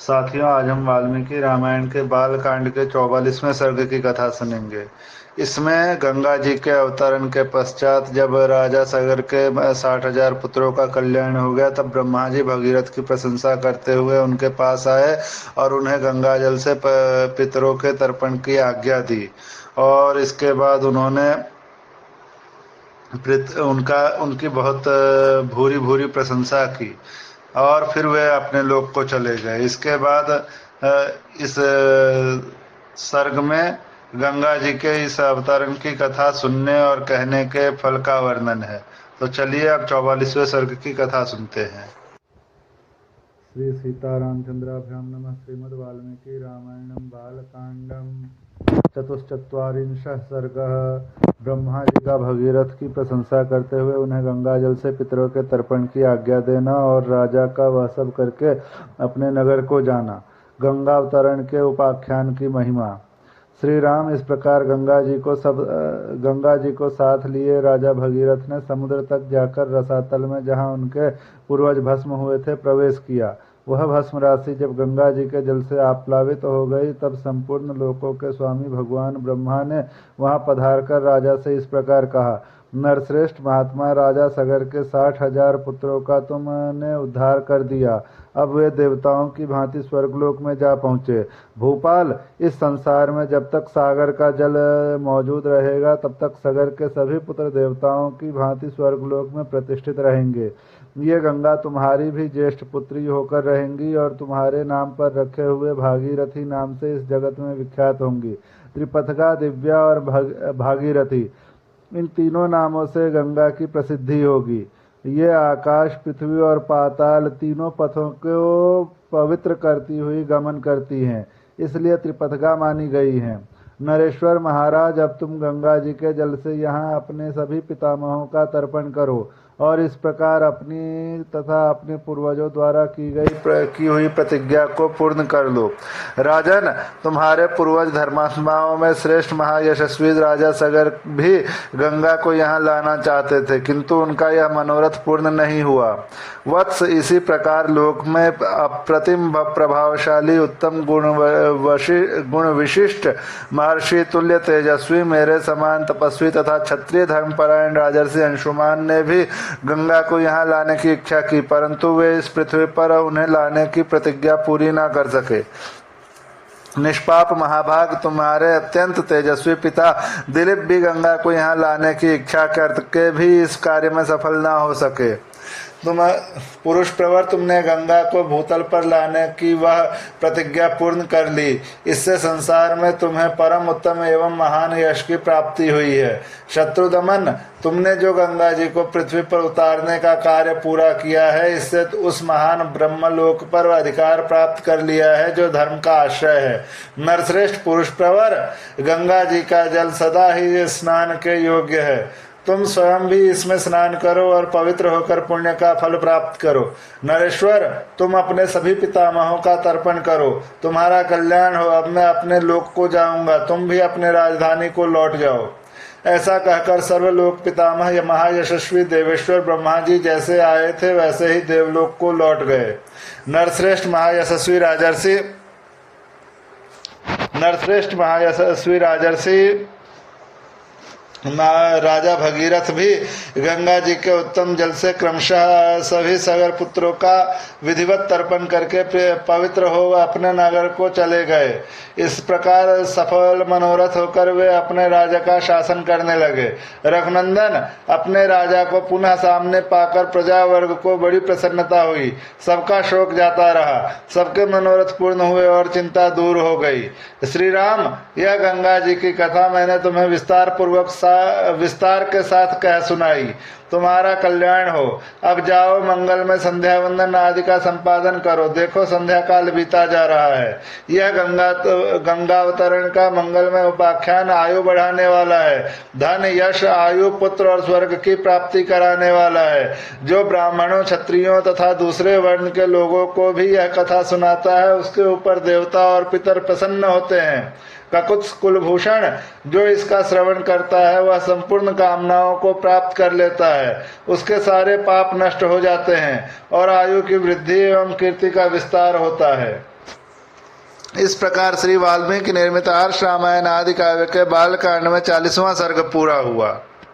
साथियों, आज हम वाल्मीकि रामायण के बाल कांड के 44वें सर्ग की कथा सुनेंगे। इसमें गंगा जी के अवतरण के पश्चात जब राजा सगर के 60,000 पुत्रों का कल्याण हो गया, तब ब्रह्मा जी भगीरथ की प्रशंसा करते हुए उनके पास आए और उन्हें गंगा जल से पितरों के तर्पण की आज्ञा दी। और इसके बाद उन्होंने उनकी बहुत भूरी भूरी प्रशंसा की और फिर वे अपने लोक को चले गए। इसके बाद इस सर्ग में गंगा जी के इस अवतरण की कथा सुनने और कहने के फल का वर्णन है। तो चलिए अब 44वें सर्ग की कथा सुनते हैं। श्री सीतारामचंद्राभ्याम नमः। श्रीमद् वाल्मीकि रामायणं बालकांडम चतुश्चत्वारिंशः सर्गः। ब्रह्मा जी का भगीरथ की प्रशंसा करते हुए उन्हें गंगा जल से पितरों के तर्पण की आज्ञा देना और राजा का वह सब करके अपने नगर को जाना। गंगा अवतरण के उपाख्यान की महिमा। श्री राम इस प्रकार गंगा जी को साथ लिए राजा भगीरथ ने समुद्र तक जाकर रसातल में, जहाँ उनके पूर्वज भस्म हुए थे, प्रवेश किया। वह भस्म राशि जब गंगा जी के जल से आप्लावित हो गई, तब संपूर्ण लोकों के स्वामी भगवान ब्रह्मा ने वहां पधारकर राजा से इस प्रकार कहा। नरश्रेष्ठ महात्मा राजा सगर के 60,000 पुत्रों का तुमने उद्धार कर दिया। अब वे देवताओं की भांति स्वर्गलोक में जा पहुँचे। भूपाल, इस संसार में जब तक सागर का जल मौजूद रहेगा, तब तक सगर के सभी पुत्र देवताओं की भांति स्वर्गलोक में प्रतिष्ठित रहेंगे। ये गंगा तुम्हारी भी ज्येष्ठ पुत्री होकर रहेंगी और तुम्हारे नाम पर रखे हुए भागीरथी नाम से इस जगत में विख्यात होंगी। त्रिपथगा, दिव्या और भागीरथी, इन तीनों नामों से गंगा की प्रसिद्धि होगी। ये आकाश, पृथ्वी और पाताल तीनों पथों को पवित्र करती हुई गमन करती हैं, इसलिए त्रिपथगा मानी गई हैं। नरेश्वर महाराज, अब तुम गंगा जी के जल से यहाँ अपने सभी पितामहों का तर्पण करो और इस प्रकार अपनी तथा अपने पूर्वजों द्वारा की हुई प्रतिज्ञा को पूर्ण कर लो। राजन, तुम्हारे पूर्वज धर्मात्माओं में श्रेष्ठ महायशस्वी राजा सगर भी गंगा को यहाँ लाना चाहते थे, किंतु उनका यह मनोरथ पूर्ण नहीं हुआ। वत्स, इसी प्रकार लोक में अप्रतिम प्रभावशाली उत्तम गुण विशिष्ट महर्षि तुल्य तेजस्वी, मेरे समान तपस्वी तथा क्षत्रिय धर्मपरायण राजर्षि अंशुमान ने भी गंगा को यहाँ लाने की इच्छा की, परंतु वे इस पृथ्वी पर उन्हें लाने की प्रतिज्ञा पूरी न कर सके। निष्पाप महाभाग, तुम्हारे अत्यंत तेजस्वी पिता दिलीप भी गंगा को यहाँ लाने की इच्छा करके भी इस कार्य में सफल न हो सके। तुम पुरुष प्रवर, तुमने गंगा को भूतल पर लाने की वह प्रतिज्ञा पूर्ण कर ली। इससे संसार में तुम्हें परम उत्तम एवं महान यश की प्राप्ति हुई है। शत्रुदमन, तुमने जो गंगा जी को पृथ्वी पर उतारने का कार्य पूरा किया है, इससे उस महान ब्रह्मलोक पर अधिकार प्राप्त कर लिया है जो धर्म का आश्रय है। नरश्रेष्ठ पुरुष प्रवर, गंगा जी का जल सदा ही स्नान के योग्य है। तुम स्वयं भी इसमें स्नान करो और पवित्र होकर पुण्य का फल प्राप्त करो। नरेश्वर, तुम अपने सभी पितामहों का तर्पण करो, तुम्हारा कल्याण हो। अब मैं अपने लोक को जाऊंगा, तुम भी अपने राजधानी को लौट जाओ। ऐसा कहकर सर्वलोक पितामह महायशस्वी देवेश्वर ब्रह्मा जी जैसे आए थे वैसे ही देवलोक को लौट गए। नरश्रेष्ठ महायशस्वी राजर्षि राजा भगीरथ भी गंगा जी के उत्तम जल से क्रमशः सभी सगर पुत्रों का विधिवत तर्पण करके पवित्र हो अपने नगर को चले गए। इस प्रकार सफल मनोरथ होकर वे अपने राजा का शासन करने लगे। रघुनंदन, अपने राजा को पुनः सामने पाकर प्रजा वर्ग को बड़ी प्रसन्नता हुई। सबका शोक जाता रहा, सबके मनोरथ पूर्ण हुए और चिंता दूर हो गई। श्री राम, यह गंगा जी की कथा मैंने तुम्हें विस्तार के साथ कह सुनाई। तुम्हारा कल्याण हो। अब जाओ, मंगल में संध्या वंदन आदि का संपादन करो। देखो, संध्या काल बीता जा रहा है। यह गंगावतरण का मंगलमय उपाख्यान आयु बढ़ाने वाला है, धन, यश, आयु, पुत्र और स्वर्ग की प्राप्ति कराने वाला है। जो ब्राह्मणों, क्षत्रियों तथा दूसरे वर्ण के लोगों को भी यह कथा सुनाता है, उसके ऊपर देवता और पितर प्रसन्न होते हैं। ककुत्स कुलभूषण, जो इसका श्रवण करता है वह संपूर्ण कामनाओं को प्राप्त कर लेता है। उसके सारे पाप नष्ट हो जाते हैं और आयु की वृद्धि एवं कीर्ति का विस्तार होता है। इस प्रकार श्री वाल्मीकि निर्मित आर्ष रामायण आदि काव्य के बालकांड में 40वां सर्ग पूरा हुआ।